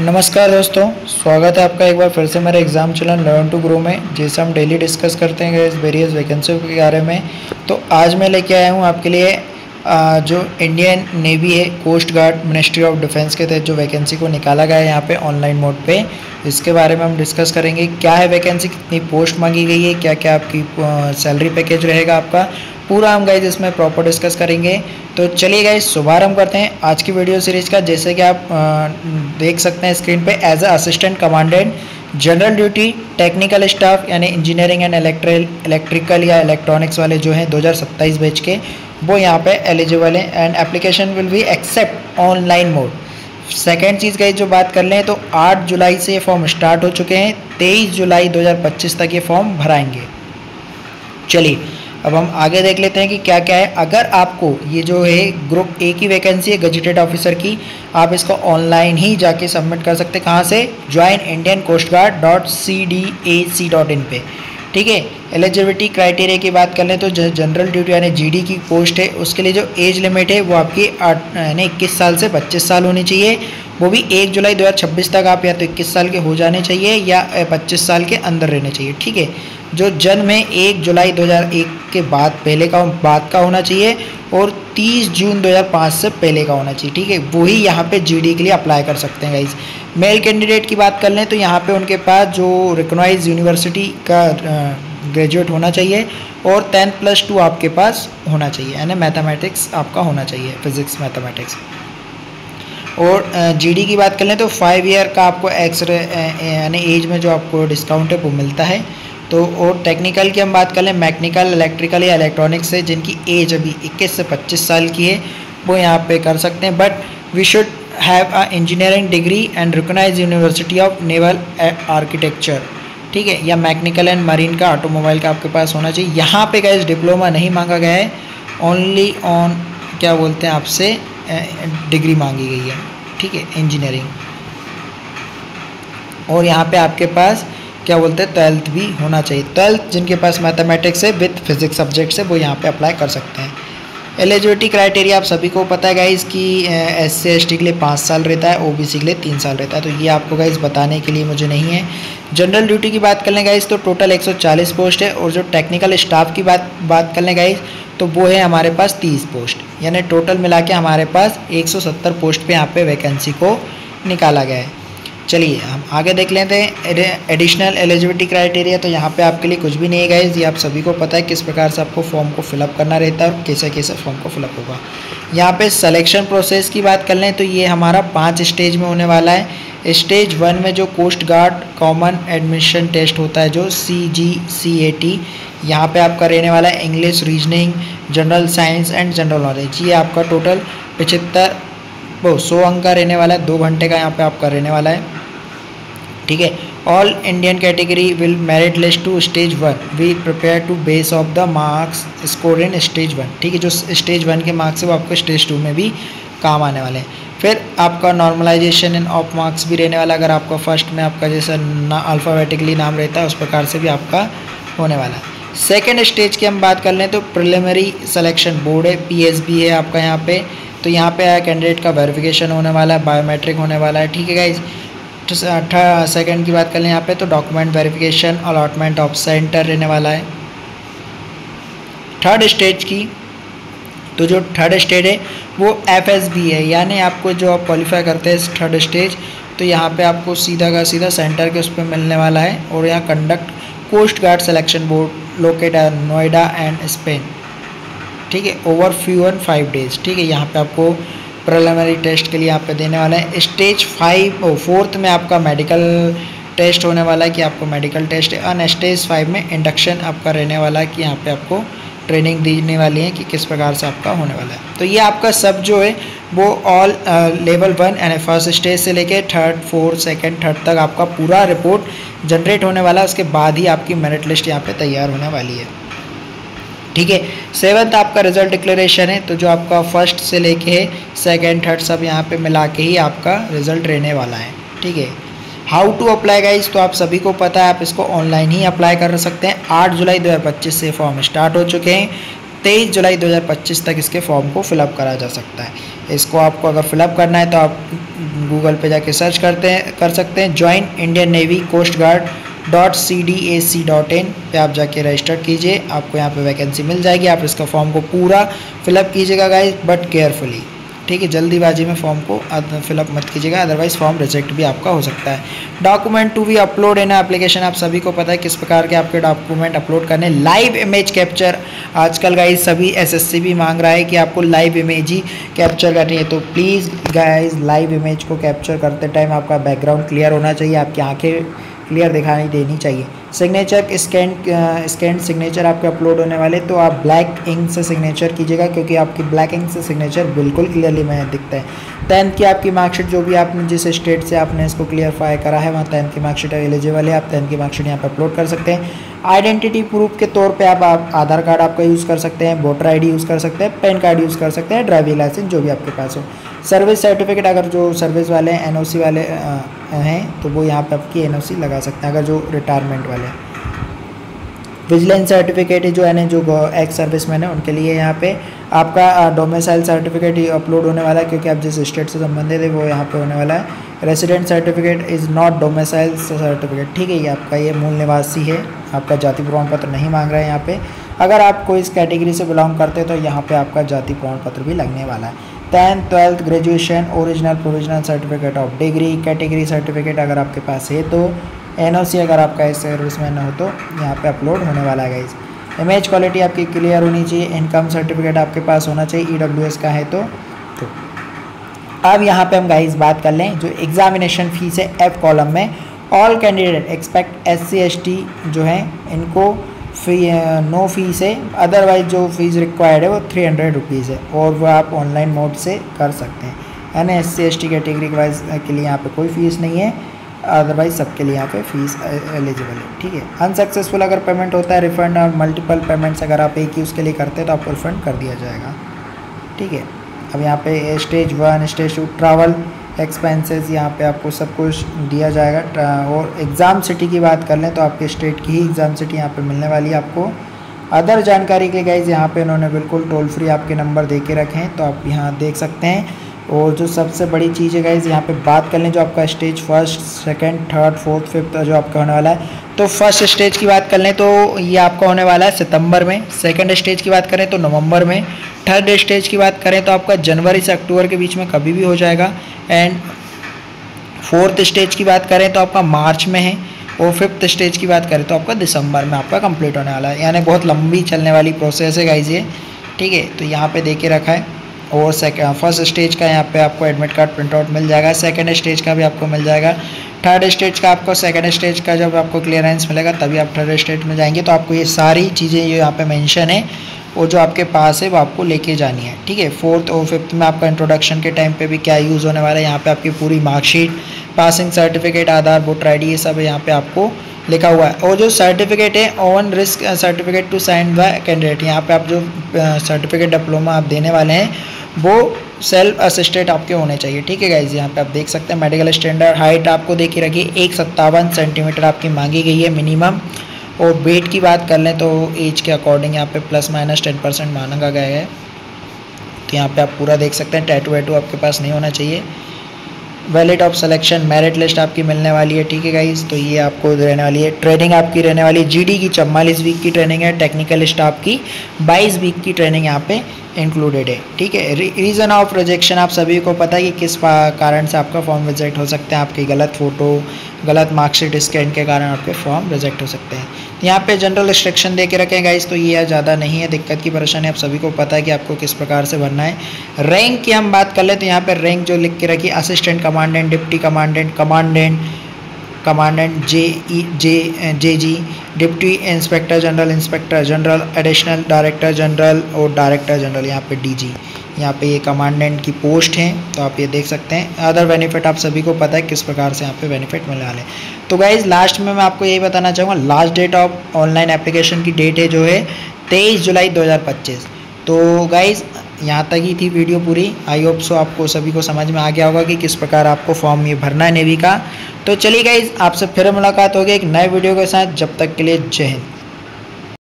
नमस्कार दोस्तों, स्वागत है आपका एक बार फिर से मेरे exam channel learn to grow में, जिसे हम डेली डिस्कस करते हैं इस वेरियस वैकेंसी के बारे में। तो आज मैं लेके आया हूँ आपके लिए जो इंडियन नेवी है, coast guard, ministry of defence के तहत जो वैकेंसी को निकाला गया है यहाँ पे ऑनलाइन मोड पे, इसके बारे में हम डिस्कस करेंगे। क्या है वैकेंसी, कितनी पोस्ट मांगी गई है, क्या क्या आपकी सैलरी पैकेज रहेगा आपका, पूरा हम गाइज इसमें प्रॉपर डिस्कस करेंगे। तो चलिए गाइज शुभारंभ करते हैं आज की वीडियो सीरीज़ का। जैसे कि आप देख सकते हैं स्क्रीन पे, as a assistant commandant general duty technical staff यानी इंजीनियरिंग एंड इलेक्ट्रिकल या इलेक्ट्रॉनिक्स वाले जो हैं 2027 बैच के, वो यहाँ पे एलिजिबल हैं and application will be accept online mode. Second चीज़ गाइज जो बात कर लें तो 8 जुलाई से ये फॉर्म स्टार्ट हो चुके हैं, 23 जुलाई 2025 तक ये फॉर्म भराएंगे। चलिए अब हम आगे देख लेते हैं कि क्या क्या है। अगर आपको ये जो है ग्रुप ए की वैकेंसी है गजेटेड ऑफिसर की, आप इसको ऑनलाइन ही जाके सबमिट कर सकते हैं। कहाँ से? Join Indian coast guard .cdac.in पे। ठीक है। एलिजिबिलिटी क्राइटेरिया की बात कर लें तो जनरल ड्यूटी यानी जीडी की पोस्ट है, उसके लिए जो एज लिमिट है वो आपकी 21 साल से 25 साल होनी चाहिए। वो भी 1 जुलाई 2026 तक आप या तो 21 साल के हो जाने चाहिए या 25 साल के अंदर रहने चाहिए। ठीक है। जो जन्म है 1 जुलाई 2001 के बाद बाद का होना चाहिए और 30 जून 2005 से पहले का होना चाहिए। ठीक है। वही यहाँ पे जीडी के लिए अप्लाई कर सकते हैं गाइज। मेल कैंडिडेट की बात कर लें तो यहाँ पे उनके पास जो रिकॉग्नाइज्ड यूनिवर्सिटी का ग्रेजुएट होना चाहिए और 10+2 आपके पास होना चाहिए, यानी मैथमेटिक्स आपका होना चाहिए, फिजिक्स मैथमेटिक्स। और जीडी की बात कर लें तो 5 ईयर का आपको एक्स यानी एज में जो आपको डिस्काउंट है वो मिलता है। तो और टेक्निकल की हम बात कर लें, मैकेनिकल, इलेक्ट्रिकल या इलेक्ट्रॉनिक्स से जिनकी एज अभी 21 से 25 साल की है वो यहाँ पे कर सकते हैं। But we should have a engineering degree and recognised university of naval architecture. ठीक है। या मैकेनिकल एंड मरीन का, ऑटोमोबाइल का आपके पास होना चाहिए। यहाँ पे गाइस डिप्लोमा नहीं मांगा गया है, ओनली ऑन क्या बोलते हैं आपसे डिग्री मांगी गई है। ठीक है, इंजीनियरिंग। और यहाँ पे आपके पास क्या बोलते हैं 12th भी होना चाहिए। 12th जिनके पास मैथमेटिक्स है विथ फिजिक्स सब्जेक्ट से वो यहाँ पे अप्लाई कर सकते हैं। एलिजिबिलिटी क्राइटेरिया आप सभी को पता है गाइस कि SC/ST के लिए 5 साल रहता है, OBC के लिए 3 साल रहता है। तो ये आपको गाइस बताने के लिए मुझे नहीं है। जनरल ड्यूटी की बात कर लें गाइस तो टोटल 140 पोस्ट है और जो टेक्निकल स्टाफ की बात कर लें गाइस तो वो है हमारे पास 30 पोस्ट, यानी टोटल मिला के हमारे पास 170 पोस्ट पे यहाँ पे वैकेंसी को निकाला गया है। चलिए हम आगे देख लेते हैं एडिशनल एलिजिबिलिटी क्राइटेरिया। तो यहाँ पे आपके लिए कुछ भी नहीं है गाइज, ये आप सभी को पता है किस प्रकार से आपको फॉर्म को फिलअप करना रहता है और कैसे कैसे फॉर्म को फिलअप होगा। यहाँ पे सिलेक्शन प्रोसेस की बात कर लें तो ये हमारा 5 स्टेज में होने वाला है। स्टेज 1 में जो coast guard common admission test होता है जो CGCAT, यहाँ पे आपका रहने वाला है English, reasoning, general science and general knowledge. ये आपका टोटल 100 अंक का रहने वाला है, 2 घंटे का यहाँ पे आपका रहने वाला है। ठीक है। All Indian category will merit list to stage 1 we prepare to base of the marks score in stage 1। ठीक है। जो स्टेज 1 के मार्क्स है वो आपको स्टेज 2 में भी काम आने वाले हैं। फिर आपका नॉर्मलाइजेशन इन ऑफ मार्क्स भी रहने वाला है। अगर आपका फर्स्ट में आपका जैसा अल्फ़ाबेटिकली नाम रहता है उस प्रकार से भी आपका होने वाला है। सेकेंड स्टेज की हम बात कर लें तो प्रिलिमिनरी सिलेक्शन बोर्ड है, PSB है आपका यहाँ पे। तो यहाँ पे कैंडिडेट का वेरिफिकेशन होने वाला है, बायोमेट्रिक होने वाला है। ठीक है गाइज। सेकेंड की बात कर लें यहाँ पे तो document verification, allotment of centre रहने वाला है। थर्ड स्टेज की तो जो थर्ड स्टेज है वो FSB है, यानी आपको जो आप क्वालिफाई करते हैं थर्ड स्टेज तो यहाँ पे आपको सीधा का सीधा सेंटर के उस पर मिलने वाला है। और यहाँ conduct coast guard selection board located Noida and Spain. ठीक है। Over few and 5 days. ठीक है। यहाँ पे आपको प्रिलिमिनरी टेस्ट के लिए यहाँ पे देने वाला है। स्टेज 4 में आपका मेडिकल टेस्ट होने वाला है कि आपको मेडिकल टेस्ट है। और स्टेज 5 में इंडक्शन आपका रहने वाला है कि यहाँ पे आपको ट्रेनिंग देने वाली है कि किस प्रकार से आपका होने वाला है। तो ये आपका सब जो है वो ऑल लेवल 1 यानी फर्स्ट स्टेज से लेके 3rd 4th 2nd 3rd तक आपका पूरा रिपोर्ट जनरेट होने वाला है। उसके बाद ही आपकी मेरिट लिस्ट यहाँ पे तैयार होने वाली है। ठीक है। 7th आपका रिजल्ट डिक्लेरेशन है, तो जो आपका फर्स्ट से लेके 2nd 3rd सब यहाँ पे मिला के ही आपका रिजल्ट रहने वाला है। ठीक है। हाउ टू अप्लाई गाइज तो आप सभी को पता है, आप इसको ऑनलाइन ही अप्लाई कर सकते हैं। 8 जुलाई 2025 से फॉर्म स्टार्ट हो चुके हैं, 23 जुलाई 2025 तक इसके फॉर्म को फिलअप करा जा सकता है। इसको आपको अगर फिलअप करना है तो आप गूगल पे जाके सर्च कर सकते हैं, join Indian navy coast guard .cdac.in पे आप जाके रजिस्टर कीजिए, आपको यहाँ पे वैकेंसी मिल जाएगी। आप इसका फॉर्म को पूरा फिलअप कीजिएगा गाइस, बट केयरफुली, ठीक है, जल्दीबाजी में फॉर्म को फिलअप मत कीजिएगा, अदरवाइज फॉर्म रिजेक्ट भी आपका हो सकता है। Document to be upload in application, आप सभी को पता है किस प्रकार के आपके डॉक्यूमेंट अपलोड करने। लाइव इमेज कैप्चर, आजकल गाइस सभी एसएससी भी मांग रहा है कि आपको लाइव इमेज ही कैप्चर करनी है, तो प्लीज़ गाइस लाइव इमेज को कैप्चर करते टाइम आपका बैकग्राउंड क्लियर होना चाहिए, आपकी आँखें क्लियर दिखाई देनी चाहिए। सिग्नेचर स्कैन सिग्नेचर आपके अपलोड होने वाले, तो आप ब्लैक इंक से सिग्नेचर कीजिएगा, क्योंकि आपकी ब्लैक इंक से सिग्नेचर बिल्कुल क्लियरली में दिखता है। 10th की आपकी मार्कशीट, जो भी आपने जिस स्टेट से आपने इसको क्लियरफाई करा है वहाँ 10th की मार्कशीट एलिजिबल है, आप 10th की मार्कशीट यहाँ पर अपलोड कर सकते हैं। आइडेंटिटी प्रूफ के तौर पे आप आधार कार्ड आपका यूज़ कर सकते हैं, वोटर ID यूज़ कर सकते हैं, पैन कार्ड यूज़ कर सकते हैं, ड्राइविंग लाइसेंस जो भी आपके पास हो। सर्विस सर्टिफिकेट, अगर जो सर्विस वाले NOC वाले हैं तो वो यहाँ पे आपकी NOC लगा सकते हैं, अगर जो रिटायरमेंट वाले हैं। विजिलेंस सर्टिफिकेट है जो एक्स सर्विसमैन है उनके लिए यहाँ पे आपका डोमिसाइल सर्टिफिकेट ही अपलोड होने वाला है, क्योंकि आप जिस स्टेट से संबंधित है वो यहाँ पे होने वाला है। Resident certificate is not domicile certificate, ठीक है, ये आपका ये मूल निवासी है, आपका जाति प्रमाण पत्र नहीं मांग रहा है यहाँ पे। अगर आप कोई इस कैटेगरी से बिलोंग करते हैं तो यहाँ पे आपका जाति प्रमाण पत्र भी लगने वाला है। 10th 12th graduation, original provisional certificate of degree, category certificate अगर आपके पास है तो, NOC अगर आपका इस सर्विसमैन हो तो यहाँ पे अपलोड होने वाला है गाइस। इमेज क्वालिटी आपकी क्लियर होनी चाहिए, इनकम सर्टिफिकेट आपके पास होना चाहिए, EWS का है तो। अब यहाँ पे हम गाइस बात कर लें जो एग्जामिनेशन फीस है F कॉलम में, all candidate expect SC ST जो है इनको नो फीस है, अदरवाइज जो फीस रिक्वायर्ड है वो 300 रुपीज़ है, और वो आप ऑनलाइन मोड से कर सकते हैं, यानी SC ST कैटेगरी वाइज के लिए यहाँ पे कोई फ़ीस नहीं है, अदरवाइज सबके लिए यहाँ पे फीस एलिजिबल है, ठीक है। अनसक्सेसफुल अगर पेमेंट होता है, रिफंड और मल्टीपल पेमेंट्स अगर आप एक ही उसके लिए करते हैं तो आपको रिफंड कर दिया जाएगा, ठीक है। अब यहाँ पे स्टेज 1 स्टेज 2 ट्रैवल एक्सपेंसेस यहाँ पे आपको सब कुछ दिया जाएगा। और एग्ज़ाम सिटी की बात कर लें तो आपके स्टेट की ही एग्ज़ाम सिटी यहाँ पे मिलने वाली है आपको। अदर जानकारी के गाइज यहाँ पे उन्होंने बिल्कुल टोल फ्री आपके नंबर दे के रखे हैं, तो आप यहाँ देख सकते हैं। और जो सबसे बड़ी चीज़ है गाइज यहाँ पे बात कर लें जो आपका stage 1st 2nd 3rd 4th 5th जो आपका होने वाला है, तो फर्स्ट स्टेज की बात कर लें तो ये आपका होने वाला है सितंबर में, सेकंड स्टेज की बात करें तो नवंबर में, थर्ड स्टेज की बात करें तो आपका जनवरी से अक्टूबर के बीच में कभी भी हो जाएगा, एंड फोर्थ स्टेज की बात करें तो आपका मार्च में है, और फिफ्थ स्टेज की बात करें तो आपका दिसंबर में आपका कंप्लीट होने वाला है, यानी बहुत लंबी चलने वाली प्रोसेस है गाइज ये, ठीक है। तो यहाँ पे दे के रखा है। और फर्स्ट स्टेज का यहाँ पे आपको एडमिट कार्ड प्रिंट आउट मिल जाएगा, सेकंड स्टेज का भी आपको मिल जाएगा, थर्ड स्टेज का आपको सेकंड स्टेज का जब आपको क्लियरेंस मिलेगा तभी आप थर्ड स्टेज में जाएंगे। तो आपको ये सारी चीज़ें जो यहाँ पे मेंशन है वो जो आपके पास है वो आपको लेके जानी है, ठीक है। फोर्थ और फिफ्थ में आपका इंट्रोडक्शन के टाइम पे भी क्या यूज़ होने वाला है, यहाँ पे आपकी पूरी मार्कशीट, पासिंग सर्टिफिकेट, आधार, वोटर ID, ये सब यहाँ पे आपको लिखा हुआ है। और जो सर्टिफिकेट है on risk certificate to sign the candidate, यहाँ पे आप जो सर्टिफिकेट डिप्लोमा आप देने वाले हैं वो सेल्फ असिस्टेड आपके होने चाहिए, ठीक है गाइज। यहाँ पे आप देख सकते हैं मेडिकल स्टैंडर्ड हाइट आपको देख के रखिए 157 सेंटीमीटर आपकी मांगी गई है मिनिमम। और वेट की बात कर लें तो एज के अकॉर्डिंग यहाँ पे ±10% मांगा गया है, तो यहाँ पे आप पूरा देख सकते हैं। टैटू वैटू आपके पास नहीं होना चाहिए। Valid of selection merit list आपकी मिलने वाली है, ठीक है गाइज। तो ये आपको रहने वाली है। ट्रेनिंग आपकी रहने वाली है GD की 44 वीक की ट्रेनिंग है, टेक्निकल स्टाफ की 22 वीक की ट्रेनिंग यहाँ पे इंक्लूडेड है, ठीक है। रीज़न ऑफ रिजेक्शन आप सभी को पता है कि किस कारण से आपका फॉर्म रिजेक्ट हो सकते हैं, आपकी गलत फ़ोटो, गलत मार्कशीट स्कैन के कारण आपके फॉर्म रिजेक्ट हो सकते हैं। यहाँ पे जनरल रिस्ट्रिक्शन दे के रखें गाइस, तो ये ज़्यादा नहीं है, दिक्कत की परेशानी आप सभी को पता है कि आपको किस प्रकार से भरना है। रैंक की हम बात कर ले तो यहाँ पे रैंक जो लिख के रखी, assistant commandant, deputy commandant, commandant JG, deputy inspector general, inspector general, additional director general और डायरेक्टर जनरल, यहाँ पे DG, यहाँ पे ये कमांडेंट की पोस्ट है, तो आप ये देख सकते हैं। अदर बेनिफिट आप सभी को पता है किस प्रकार से यहाँ पे बेनिफिट मिलने वाले हैं। तो गाइज लास्ट में मैं आपको यही बताना चाहूँगा, last date of online application की डेट है जो है 23 जुलाई 2025। तो गाइज यहाँ तक ही थी वीडियो पूरी। आई होप सो आपको सभी को समझ में आ गया होगा कि किस प्रकार आपको फॉर्म ये भरना है नेवी का। तो चलिए गाइज आपसे फिर मुलाकात होगी एक नए वीडियो के साथ, जब तक के लिए जय हिंद।